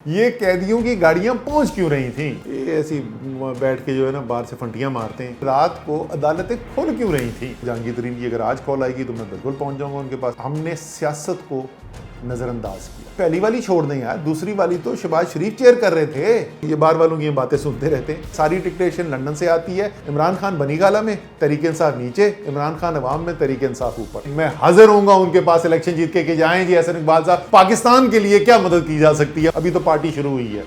ये कैदियों की गाड़ियां पहुंच क्यों रही थी? ये ऐसी बैठ के जो है ना बाहर से फंटियां मारते हैं। रात को अदालतें खुल क्यों रही थी? जहांगीर तरीन की अगर आज कॉल आएगी तो मैं बिल्कुल पहुंच जाऊंगा उनके पास। हमने सियासत को नजरअंदाज किया। पहली वाली छोड़ दें यार, दूसरी वाली तो शहबाज शरीफ चेयर कर रहे थे। ये बार वालों की ये बातें सुनते रहते हैं। सारी टिकटेशन लंदन से आती है। इमरान खान बनी गाला में, तहरीक इंसाफ नीचे, इमरान खान अवाम में, तहरीक इंसाफ ऊपर। मैं हाजिर होऊंगा उनके पास इलेक्शन जीत के जाएं जी हसन इकबाल साहब, पाकिस्तान के लिए क्या मदद की जा सकती है? अभी तो पार्टी शुरू हुई है।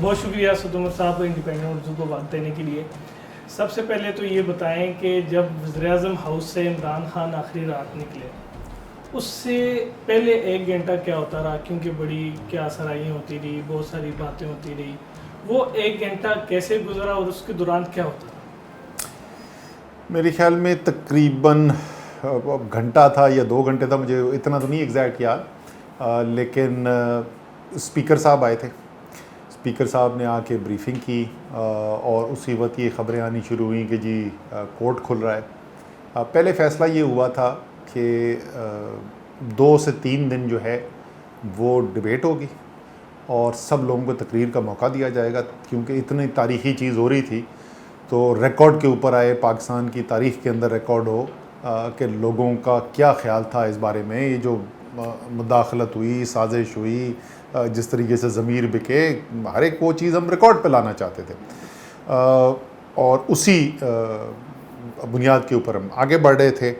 बहुत शुक्रिया सदुमर साहब इंडिपेंडेंट उर्दू को वक्त देने के लिए। सबसे पहले तो ये बताएं कि जब वज़ीर-ए-आज़म हाउस से इमरान खान आखिरी रात निकले, उससे पहले 1 घंटा क्या होता रहा? क्योंकि बड़ी क्या सराहियाँ होती रही, बहुत सारी बातें होती रही। वो 1 घंटा कैसे गुजरा और उसके दौरान क्या होता था? मेरे ख्याल में तकरीबन घंटा था या 2 घंटे था, मुझे इतना तो नहीं एग्जैक्ट याद, लेकिन स्पीकर साहब आए थे। स्पीकर साहब ने आके ब्रीफिंग की और उसी वक्त ये ख़बरें आनी शुरू हुई कि जी कोर्ट खुल रहा है। पहले फ़ैसला ये हुआ था कि 2 से 3 दिन जो है वो डिबेट होगी और सब लोगों को तकरीर का मौका दिया जाएगा, क्योंकि इतनी तारीख़ी चीज़ हो रही थी तो रिकॉर्ड के ऊपर आए, पाकिस्तान की तारीख़ के अंदर रिकॉर्ड हो कि लोगों का क्या ख़्याल था इस बारे में। ये जो मुदाखलत हुई, साजिश हुई, जिस तरीके से ज़मीर बिके, हर एक वो चीज़ हम रिकॉर्ड पे लाना चाहते थे और उसी बुनियाद के ऊपर हम आगे बढ़ रहे थे।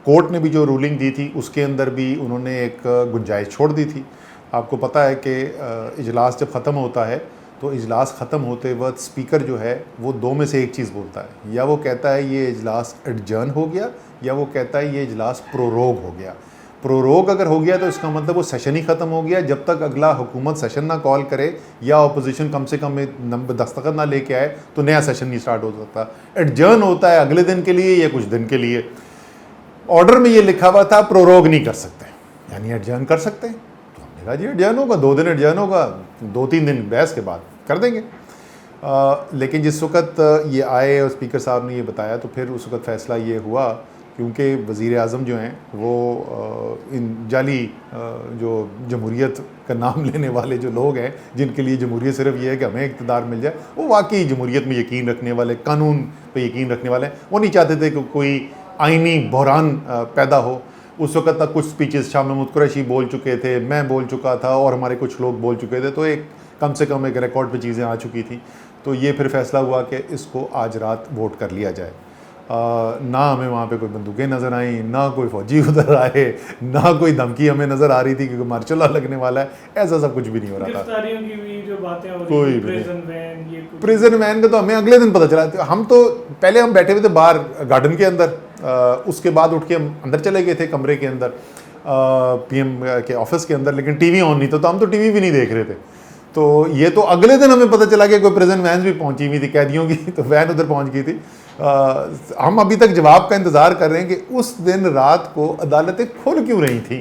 कोर्ट ने भी जो रूलिंग दी थी उसके अंदर भी उन्होंने एक गुंजाइश छोड़ दी थी। आपको पता है कि इजलास जब ख़त्म होता है तो इजलास ख़त्म होते वक्त स्पीकर जो है वो 2 में से एक चीज़ बोलता है, या वो कहता है ये इजलास एडजर्न हो गया, या वो कहता है ये इजलास प्रोरोग हो गया। प्रोरोग अगर हो गया तो इसका मतलब वो सेशन ही ख़त्म हो गया। जब तक अगला हुकूमत सेशन ना कॉल करे या अपोजिशन कम से कम दस्तखत ना लेके आए तो नया सेशन नहीं स्टार्ट हो सकता। एडजर्न होता है अगले दिन के लिए या कुछ दिन के लिए। ऑर्डर में ये लिखा हुआ था प्रोरोग नहीं कर सकते, यानी एडजर्न कर सकते हैं। तो हमने कहा जी एडजर्न होगा, 2 दिन एडजर्न होगा, 2-3 दिन बहस के बाद कर देंगे। लेकिन जिस वक्त ये आए और स्पीकर साहब ने ये बताया तो फिर उस वक्त फ़ैसला ये हुआ, क्योंकि वज़ीर-ए-आज़म जो हैं वो इन जाली जो जमहूरियत का नाम लेने वाले जो लोग हैं, जिनके लिए जमहूरियत सिर्फ ये है कि हमें इक़्तिदार मिल जाए, वो वाकई जमहूरियत में यकीन रखने वाले, कानून पे यकीन रखने वाले, वो नहीं चाहते थे कि कोई आइनी बहरान पैदा हो। उस वक्त तक कुछ स्पीचेस शाह महमूद कुरैशी बोल चुके थे, मैं बोल चुका था और हमारे कुछ लोग बोल चुके थे, तो एक कम से कम एक रिकॉर्ड पे चीज़ें आ चुकी थी। तो ये फिर फ़ैसला हुआ कि इसको आज रात वोट कर लिया जाए। ना हमें वहाँ पे कोई बंदूकें नज़र आई, ना कोई फ़ौजी उधर आए, ना कोई धमकी हमें नज़र आ रही थी कि मार्शल लॉ लगने वाला है, ऐसा सब कुछ भी नहीं हो रहा था। गिरफ्तारियों की भी जो बातें हो कोई रही भी नहीं। प्रिजन वैन का तो हमें अगले दिन पता चला। हम तो पहले हम बैठे हुए थे बाहर गार्डन के अंदर, उसके बाद उठ के हम अंदर चले गए थे कमरे के अंदर, पीएम के ऑफिस के अंदर, लेकिन टीवी ऑन नहीं था, तो हम तो टीवी भी नहीं देख रहे थे। तो ये तो अगले दिन हमें पता चला कि कोई प्रिजन वैन भी पहुंची हुई थी कैदियों की, तो वैन उधर पहुंच गई थी। हम अभी तक जवाब का इंतज़ार कर रहे हैं कि उस दिन रात को अदालतें खुल क्यों रही थी,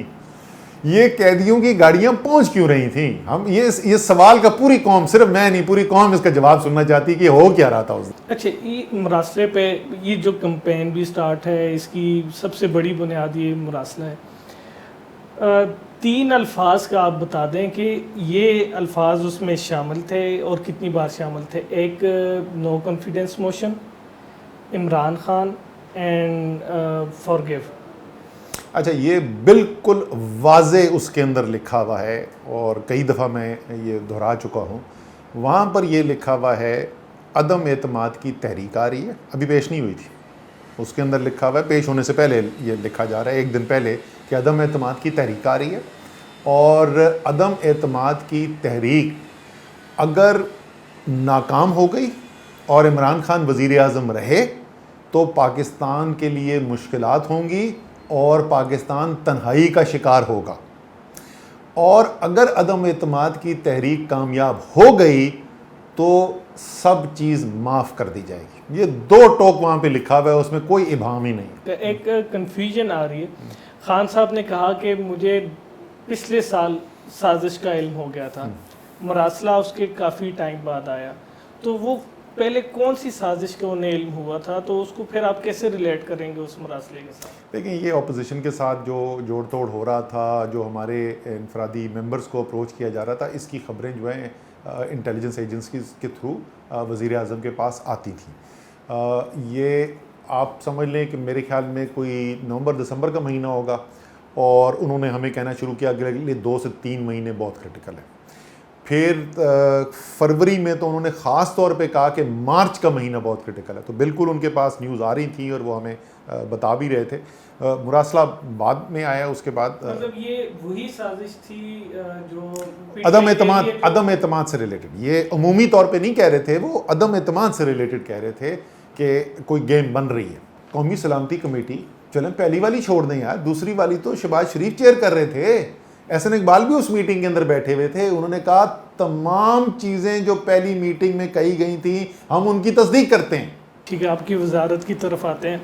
ये कैदियों की गाड़ियां पहुंच क्यों रही थी। हम ये सवाल का पूरी कौम, सिर्फ मैं नहीं पूरी कौम इसका जवाब सुनना चाहती कि हो क्या रहा था उस दिन। अच्छा, ये मुरासले पे ये जो कैंपेन भी स्टार्ट है, इसकी सबसे बड़ी बुनियाद ये मुरासला है। 3 अल्फाज का आप बता दें कि ये अल्फाज उसमें शामिल थे और कितनी बार शामिल थे। एक no confidence motion, Imran Khan and forgive. अच्छा, ये बिल्कुल वाज़े उसके अंदर लिखा हुआ है और कई दफ़ा मैं ये दोहरा चुका हूँ। वहाँ पर ये लिखा हुआ है अदम एतमाद की तहरीक आ रही है, अभी पेश नहीं हुई थी, उसके अंदर लिखा हुआ है, पेश होने से पहले ये लिखा जा रहा है 1 दिन पहले कि अदम एतमाद की तहरीक आ रही है। और अदम एतमाद की तहरीक अगर नाकाम हो गई और इमरान खान वज़ीर-ए-आज़म रहे तो पाकिस्तान के लिए मुश्किलात होंगी और पाकिस्तान तन्हाई का शिकार होगा। और अगर अदम एतमाद की तहरीक कामयाब हो गई तो सब चीज़ माफ़ कर दी जाएगी। ये 2 टोक वहाँ पे लिखा हुआ है, उसमें कोई इबाम ही नहीं। एक कन्फ्यूजन आ रही है। खान साहब ने कहा कि मुझे पिछले साल साजिश का इल्म हो गया था, मुरासला उसके काफ़ी टाइम बाद आया, तो वो पहले कौन सी साजिश का उन्हें इल्म हुआ था, तो उसको फिर आप कैसे रिलेट करेंगे उस मरासले के साथ? लेकिन ये अपोजिशन के साथ जो जोड़ तोड़ हो रहा था, जो हमारे इनफरादी मेंबर्स को अप्रोच किया जा रहा था, इसकी खबरें जो हैं इंटेलिजेंस एजेंसीज के थ्रू वज़ीर आज़म के पास आती थी। ये आप समझ लें कि मेरे ख्याल में कोई नवंबर दिसंबर का महीना होगा और उन्होंने हमें कहना शुरू किया कि अगले 2 से 3 महीने बहुत क्रिटिकल है। फिर फरवरी में तो उन्होंने ख़ास तौर पे कहा कि मार्च का महीना बहुत क्रिटिकल है। तो बिल्कुल उनके पास न्यूज़ आ रही थी और वो हमें बता भी रहे थे। मुरासला बाद में आया, उसके बाद मतलब ये वही साजिश थी जो अदम एतमाद से रिलेटेड, ये अमूमी तौर पे नहीं कह रहे थे, वो अदम एतमाद से रिलेटेड कह रहे थे कि कोई गेम बन रही है। कौमी सलामती कमेटी, चलें पहली वाली छोड़ दें यार, दूसरी वाली तो शहबाज शरीफ चेयर कर रहे थे, एहसन इकबाल भी उस मीटिंग के अंदर बैठे हुए थे। उन्होंने कहा तमाम चीज़ें जो पहली मीटिंग में कही गई थी हम उनकी तस्दीक करते हैं। ठीक है, आपकी वजारत की तरफ आते हैं।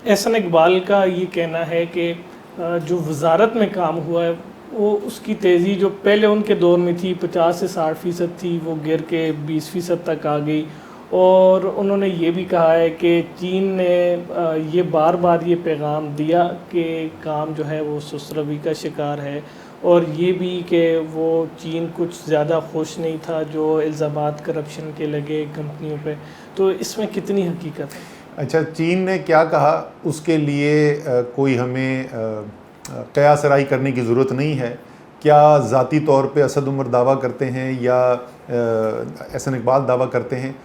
एहसन इकबाल का ये कहना है कि जो वजारत में काम हुआ है वो उसकी तेज़ी जो पहले उनके दौर में थी 50 से 60% थी, वो गिर के 20% तक आ गई। और उन्होंने ये भी कहा है कि चीन ने ये बार बार ये पैगाम दिया कि काम जो है वो सुस्त-रवी का शिकार है, और ये भी कि वो चीन कुछ ज़्यादा खुश नहीं था जो इल्ज़ामात करप्शन के लगे कंपनियों पे। तो इसमें कितनी हकीकत है? अच्छा, चीन ने क्या कहा उसके लिए कोई हमें क़यास राई करने की ज़रूरत नहीं है। क्या ज़ाती तौर पे असद उमर दावा करते हैं या एहसन इकबाल दावा करते हैं?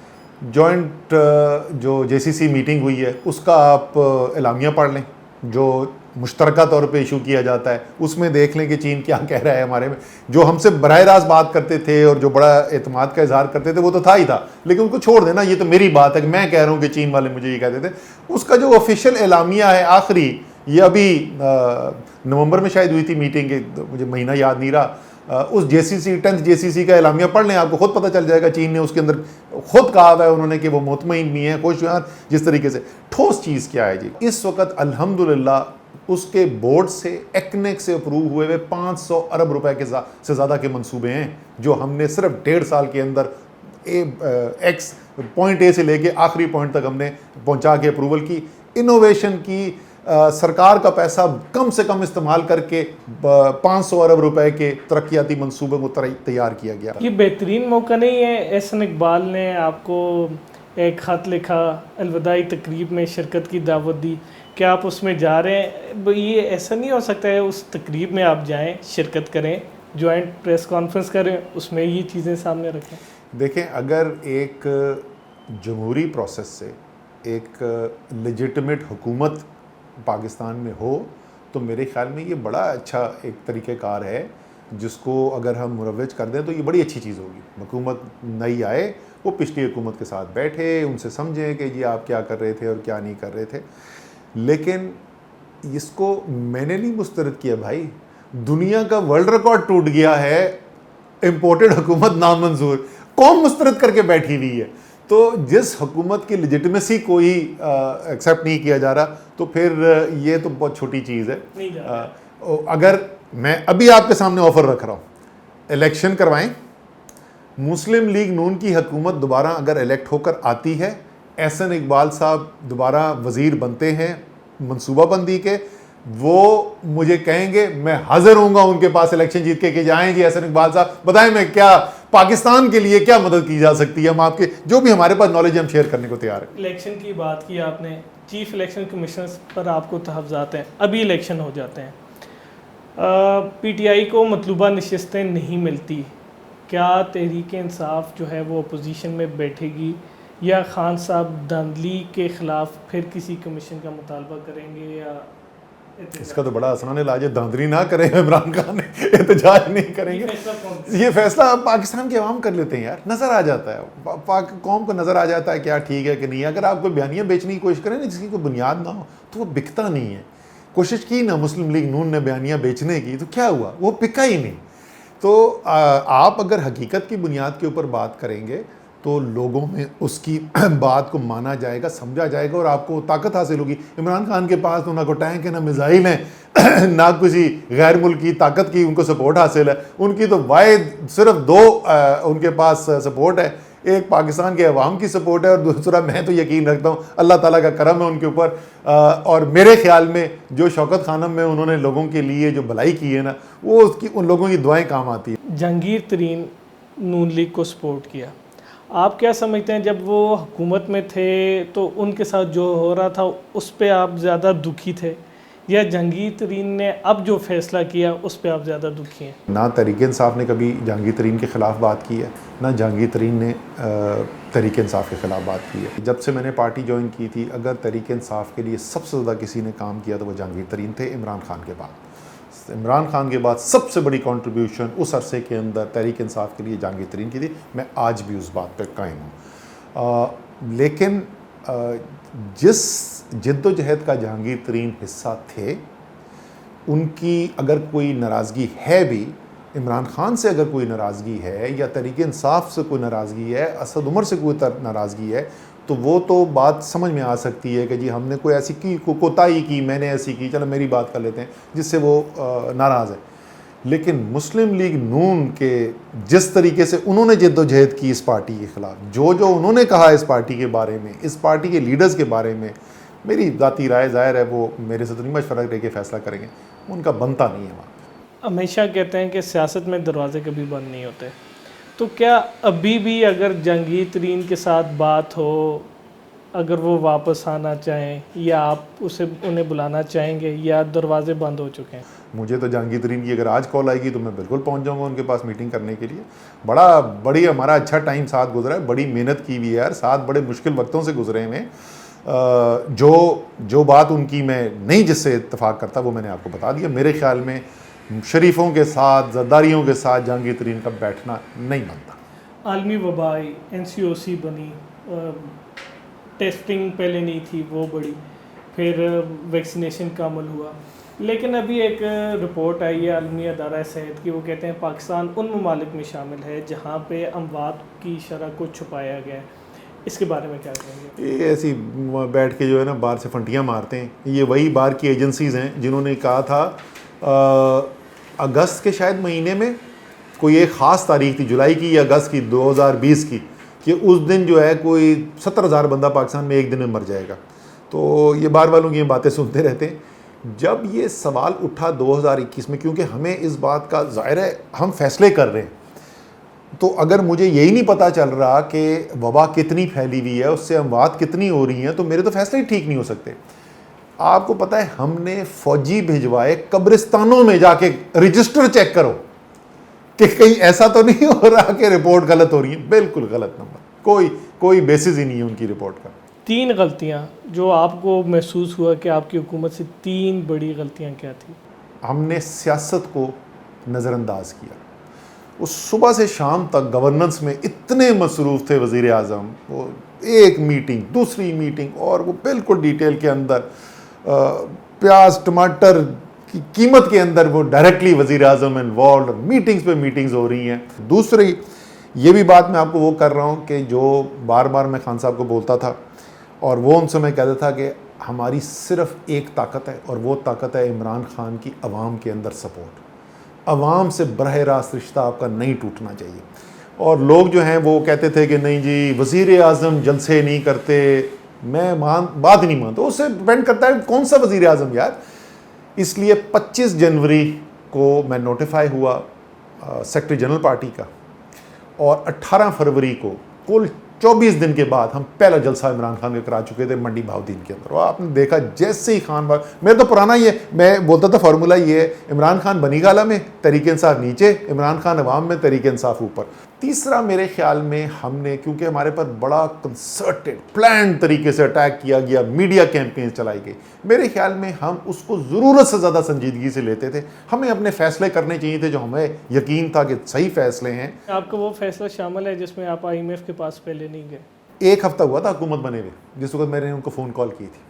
जॉइंट जो JCC मीटिंग हुई है उसका आप एलामिया पढ़ लें जो मुश्तरका तौर पे इशू किया जाता है, उसमें देख लें कि चीन क्या कह रहा है हमारे में। जो हमसे बराह रास्त बात करते थे और जो बड़ा एतमाद का इजहार करते थे वो तो था ही था, लेकिन उनको छोड़ देना, ये तो मेरी बात है कि मैं कह रहा हूँ कि चीन वाले मुझे ये कहते थे। उसका जो ऑफिशियल एलामिया है आखिरी, ये अभी नवंबर में शायद हुई थी मीटिंग, मुझे महीना याद नहीं रहा। उस10th JCC का एलामिया पढ़ लें, आपको खुद पता चल जाएगा। चीन ने उसके अंदर खुद कहा हुआ है उन्होंने कि वो मुतमईन भी हैं, खुशहाल, जिस तरीके से। ठोस चीज़ क्या है जी, इस वक्त अल्हम्दुलिल्लाह उसके बोर्ड से एक्नेक से अप्रूव हुए हुए 500 अरब रुपए के से ज़्यादा के मंसूबे हैं जो हमने सिर्फ 1.5 साल के अंदर एक्स पॉइंट ए से लेके आखिरी पॉइंट तक हमने पहुंचा के अप्रूवल की। इनोवेशन की सरकार का पैसा कम से कम इस्तेमाल करके 500 अरब रुपए के तरक्याती मंसूबों को तैयार किया गया। ये बेहतरीन मौका नहीं है? एहसन इकबाल ने आपको एक ख़त लिखा, अलविदाई तकरीब में शिरकत की दावत दी, क्या आप उसमें जा रहे हैं? ये ऐसा नहीं हो सकता है उस तकरीब में आप जाएं, शिरकत करें, जॉइंट प्रेस कॉन्फ्रेंस करें, उसमें ये चीज़ें सामने रखें? देखें, अगर एक जमहूरी प्रोसेस से एक लेजिटिमेट हुकूमत पाकिस्तान में हो तो मेरे ख्याल में ये बड़ा अच्छा एक तरीक़ेकार है जिसको अगर हम मुरव्वज कर दें तो ये बड़ी अच्छी चीज़ होगी। हुकूमत नई आए, वो पिछली हुकूमत के साथ बैठे, उनसे समझें कि जी आप क्या कर रहे थे और क्या नहीं कर रहे थे। लेकिन इसको मैंने नहीं मुस्तरद किया भाई, दुनिया का वर्ल्ड रिकॉर्ड टूट गया है, इम्पोर्टेड हुकूमत नामंजूर, कौन मुस्तरद करके बैठी हुई है। तो जिस हुकूमत की लेजिटिमेसी कोई एक्सेप्ट नहीं किया जा रहा तो फिर ये तो बहुत छोटी चीज़ है। अगर मैं अभी आपके सामने ऑफ़र रख रहा हूँ, इलेक्शन करवाएं, मुस्लिम लीग नून की हुकूमत दोबारा अगर इलेक्ट होकर आती है, एहसन इकबाल साहब दोबारा वज़ीर बनते हैं मनसूबाबंदी के, वो मुझे कहेंगे, मैं हाजिर होऊंगा उनके पास इलेक्शन जीत के कि जाएं जी एहसन इकबाल साहब बताएं मैं क्या पाकिस्तान के लिए क्या मदद की जा सकती है, हम आपके जो भी हमारे पास नॉलेज हम शेयर करने को तैयार है। इलेक्शन की बात की आपने, चीफ इलेक्शन कमीशन पर आपको तहफ़्ज़ात हैं, अभी इलेक्शन हो जाते हैं, PTI को मतलूबा नशिस्तें नहीं मिलती, क्या तहरीक इंसाफ जो है वो अपोजिशन में बैठेगी या खान साहब धांधली के ख़िलाफ़ फिर किसी कमीशन का मुतालबा करेंगे? या इसका तो बड़ा आसान इलाज है, धांधली ना करें, इमरान खान एहतजाज नहीं करेंगे। ये फैसला पाकिस्तान के अवाम कर लेते हैं यार, नज़र आ जाता है, कौम को नज़र आ जाता है क्या ठीक है कि नहीं। अगर आप कोई बयानियाँ बेचने की कोशिश करें ना जिसकी कोई बुनियाद ना हो तो वो बिकता नहीं है। कोशिश की ना मुस्लिम लीग नून ने बयानियाँ बेचने की, तो क्या हुआ, वो बिका ही नहीं। तो आप अगर हकीकत की बुनियाद के ऊपर बात करेंगे तो लोगों में उसकी बात को माना जाएगा, समझा जाएगा और आपको ताकत हासिल होगी। इमरान खान के पास तो ना कोई टैंक है, ना मिसाइल हैं, ना किसी गैर मुल्की ताकत की उनको सपोर्ट हासिल है। उनकी तो वाहिद सिर्फ 2 उनके पास सपोर्ट है, एक पाकिस्तान के अवाम की सपोर्ट है और दूसरा मैं तो यकीन रखता हूँ अल्लाह ताला का करम है उनके ऊपर। और मेरे ख्याल में जो शौकत खानम में उन्होंने लोगों के लिए जो भलाई की है ना, वो उसकी उन लोगों की दुआएं काम आती है। जहांगीर तरीन नून लीग को सपोर्ट किया, आप क्या समझते हैं जब वो हुकूमत में थे तो उनके साथ जो हो रहा था उस पर आप ज़्यादा दुखी थे, या जहांगीर तरीन ने अब जो फैसला किया उस पर आप ज़्यादा दुखी हैं? ना तहरीक इंसाफ ने कभी जहांगीर तरीन के ख़िलाफ़ बात की है, ना जहांगीर तरीन ने तहरीक इंसाफ के ख़िलाफ़ बात की है। जब से मैंने पार्टी ज्वाइन की थी, अगर तहरीक इंसाफ के लिए सबसे ज़्यादा किसी ने काम किया तो वो जहांगीर तरीन थे, इमरान खान के बाद। इमरान खान के बाद सबसे बड़ी कंट्रीब्यूशन उस अरसे के अंदर तहरीक इंसाफ के लिए जहांगीर तरीन की थी। मैं आज भी उस बात पर कायम हूँ। लेकिन जिस जद्दोजहद का जहांगीर तरीन हिस्सा थे, उनकी अगर कोई नाराज़गी है भी, इमरान खान से अगर कोई नाराज़गी है या तहरीक इंसाफ से कोई नाराज़गी है, असद उमर से कोई नाराज़गी है, तो वो तो बात समझ में आ सकती है कि जी हमने कोई ऐसी की कोताही की, मैंने ऐसी की, चलो मेरी बात कर लेते हैं, जिससे वो नाराज़ है। लेकिन मुस्लिम लीग नून के जिस तरीके से उन्होंने जद्दोजहद की इस पार्टी के ख़िलाफ़, जो उन्होंने कहा इस पार्टी के बारे में, इस पार्टी के लीडर्स के बारे में, मेरी ज़ाती राय ज़ाहिर है वो मेरे से तो नहीं मशवरा करके फ़ैसला करेंगे, उनका बनता नहीं है वहाँ। हमेशा कहते हैं कि सियासत में दरवाजे कभी बंद नहीं होते, तो क्या अभी भी अगर जहांगीर तरीन के साथ बात हो, अगर वो वापस आना चाहें, या आप उन्हें बुलाना चाहेंगे, या दरवाजे बंद हो चुके हैं? मुझे तो जहांगीर तरीन की अगर आज कॉल आएगी तो मैं बिल्कुल पहुंच जाऊंगा उनके पास मीटिंग करने के लिए। बड़ी हमारा अच्छा टाइम साथ गुजरा है, बड़ी मेहनत की हुई है यार, साथ बड़े मुश्किल वक्तों से गुजरे हैं। जो बात उनकी मैं नहीं जिससे इत्तेफाक करता वो मैंने आपको बता दिया। मेरे ख्याल में शरीफों के साथ, ज़रदारियों के साथ जहांगीर तरीन का बैठना नहीं बनता। आलमी वबाई NCOC बनी, टेस्टिंग पहले नहीं थी वो बड़ी, फिर वैक्सीनेशन का अमल हुआ, लेकिन अभी एक रिपोर्ट आई है आलमी अदारा सेहत की, वो कहते हैं पाकिस्तान उन ममालिक में शामिल है जहाँ पे अमवात की शरह को छुपाया गया है। इसके बारे में क्या कहेंगे? ये ऐसी बैठ के जो है ना बाहर से फंटियाँ मारते हैं। ये वही बाहर की एजेंसीज़ हैं जिन्होंने कहा था अगस्त के शायद महीने में कोई एक ख़ास तारीख थी, जुलाई की या अगस्त की 2020 की, कि उस दिन जो है कोई 70,000 बंदा पाकिस्तान में एक दिन में मर जाएगा। तो ये बाहर वालों की ये बातें सुनते रहते हैं। जब ये सवाल उठा 2021 में, क्योंकि हमें इस बात का ज़ाहिर है हम फैसले कर रहे हैं, तो अगर मुझे यही नहीं पता चल रहा कि वबा कितनी फैली हुई है, उससे अमवात कितनी हो रही हैं, तो मेरे तो फैसले ही ठीक नहीं हो सकते। आपको पता है हमने फ़ौजी भिजवाए कब्रिस्तानों में जाके रजिस्टर चेक करो कि कहीं ऐसा तो नहीं हो रहा कि रिपोर्ट गलत हो रही है। बिल्कुल गलत नंबर, कोई बेसिस ही नहीं है उनकी रिपोर्ट का। 3 गलतियाँ जो आपको महसूस हुआ कि आपकी हुकूमत से 3 बड़ी गलतियाँ क्या थी? हमने सियासत को नज़रअंदाज किया। उस सुबह से शाम तक गवर्नेंस में इतने मसरूफ़ थे वज़ीर आज़म, वो एक मीटिंग दूसरी मीटिंग, और वो बिल्कुल डिटेल के अंदर प्याज टमाटर की कीमत के अंदर वो डायरेक्टली वज़ीर आज़म इन्वॉल्व, और मीटिंग्स पे मीटिंग्स हो रही हैं। दूसरी ये भी बात मैं आपको वो कर रहा हूँ कि जो बार बार मैं खान साहब को बोलता था, और वो उनसे मैं कहता था कि हमारी सिर्फ एक ताकत है, और वो ताकत है इमरान खान की अवाम के अंदर सपोर्ट। अवाम से बरह रास्त रिश्ता आपका नहीं टूटना चाहिए। और लोग जो हैं वो कहते थे कि नहीं जी वज़ीर आज़म जलसे नहीं करते, मैं बात ही नहीं मानता। उससे डिपेंड करता है कौन सा वज़ीर आज़म यार। इसलिए 25 जनवरी को मैं नोटिफाई हुआ सेक्रेटरी जनरल पार्टी का, और 18 फरवरी को कुल 24 दिन के बाद हम पहला जलसा इमरान खान के करा चुके थे मंडी भावदीन के अंदर। और आपने देखा जैसे ही खान बाग, मेरा तो पुराना ये मैं बोलता था फार्मूला ये है, इमरान खान बनी गाला में तहरीक इंसाफ नीचे, इमरान खान अवाम में तहरीक इंसाफ ऊपर। तीसरा मेरे ख्याल में हमने, क्योंकि हमारे पर बड़ा कंसर्टेड प्लान तरीके से अटैक किया गया, मीडिया कैंपेन चलाई गई, मेरे ख्याल में हम उसको ज़रूरत से ज़्यादा संजीदगी से लेते थे। हमें अपने फैसले करने चाहिए थे जो हमें यकीन था कि सही फैसले हैं। आपका वो फैसला शामिल है जिसमें आप IMF के पास पहले नहीं गए? एक हफ्ता हुआ था हुकूमत बने हुए, जिस वक्त मैंने उनको फ़ोन कॉल की थी।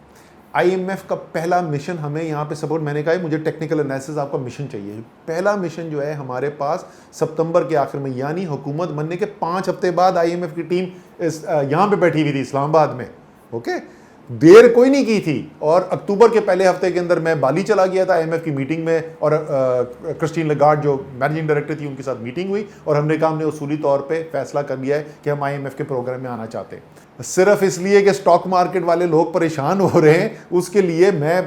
IMF का पहला मिशन हमें यहाँ पे सपोर्ट, मैंने कहा मुझे टेक्निकल एनालिसिस आपका मिशन चाहिए। पहला मिशन जो है हमारे पास सितंबर के आखिर में, यानी हुकूमत बनने के 5 हफ्ते बाद IMF की टीम यहाँ पे बैठी हुई थी इस्लामाबाद में। ओके, देर कोई नहीं की थी और अक्टूबर के पहले हफ्ते के अंदर मैं बाली चला गया था आईएमएफ की मीटिंग में और क्रिस्टीन लगार्ड जो मैनेजिंग डायरेक्टर थी उनके साथ मीटिंग हुई और हमने कहा हमने उसूली तौर पे फैसला कर लिया है कि हम आईएमएफ के प्रोग्राम में आना चाहते हैं। सिर्फ इसलिए कि स्टॉक मार्केट वाले लोग परेशान हो रहे हैं उसके लिए मैं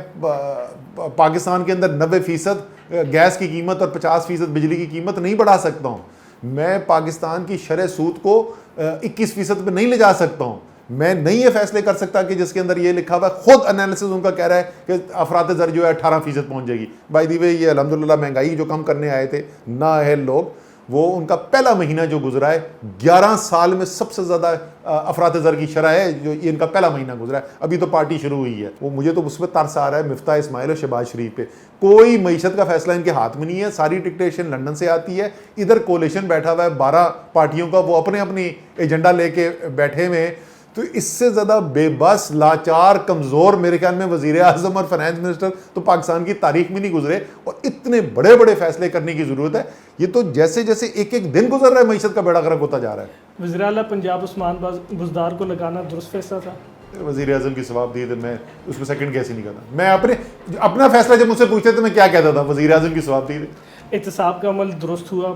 पाकिस्तान के अंदर 90% गैस की कीमत और 50% बिजली की कीमत नहीं बढ़ा सकता हूँ। मैं पाकिस्तान की शरह सूद को 21% पे नहीं ले जा सकता हूँ। मैं नहीं ये फैसले कर सकता कि जिसके अंदर ये लिखा हुआ है, खुद एनालिसिस उनका कह रहा है कि अफरात ज़र जो है 18% पहुँच जाएगी। बाय द वे ये अल्हम्दुलिल्लाह महंगाई जो कम करने आए थे ना अहल लोग, वो उनका पहला महीना जो गुजरा है 11 साल में सबसे ज़्यादा अफरात ज़र की शरह है, जो ये इनका पहला महीना गुजरा है। अभी तो पार्टी शुरू हुई है। वो मुझे तो उस पर तरस आ रहा है मिफ्ता इस्माइल और शहबाज शरीफ पे। कोई मईशत का फैसला इनके हाथ में नहीं है, सारी डिक्टेशन लंदन से आती है। इधर कोलिशन बैठा हुआ है 12 पार्टियों का, वो अपने अपनी एजेंडा लेके बैठे हुए हैं। तो इससे ज़्यादा बेबस, लाचार, कमज़ोर मेरे ख्याल में वज़ीर आज़म और फाइनेंस मिनिस्टर तो पाकिस्तान की तारीख में नहीं गुजरे। और इतने बड़े बड़े फैसले करने की ज़रूरत है। ये तो जैसे जैसे एक एक दिन गुजर रहा है मईशत का बेड़ा गर्क होता जा रहा है। वज़ीर आला पंजाब उस्मान बुज़दार को लगाना दुरुस्त फैसला था। वज़ीर आज़म की सवाब दी तो मैं उसमें सेकंड गेस ही नहीं करता। मैं अपना फैसला जब मुझसे पूछते तो मैं क्या कहता था, वज़ीर आज़म की सवाब दी। एहतसाब का अमल दुरुस्त हुआ,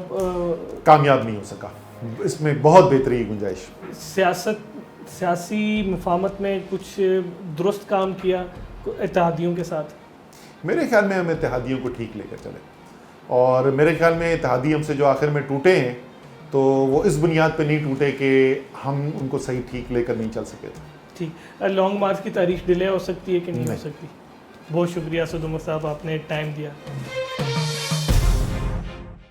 कामयाब नहीं हो सका, इसमें बहुत बेहतरी की गुंजाइश। सियासी मफामत में कुछ दुरुस्त काम किया इत्तेहादियों के साथ। मेरे ख्याल में हम इत्तेहादियों को ठीक लेकर चले और मेरे ख्याल में इत्तेहादी हमसे जो आखिर में टूटे हैं तो वो इस बुनियाद पे नहीं टूटे कि हम उनको सही ठीक लेकर नहीं चल सके। ठीक, लॉन्ग मार्च की तारीख डिले हो सकती है कि नहीं हो सकती? बहुत शुक्रिया असद उमर साहब, आपने टाइम दिया।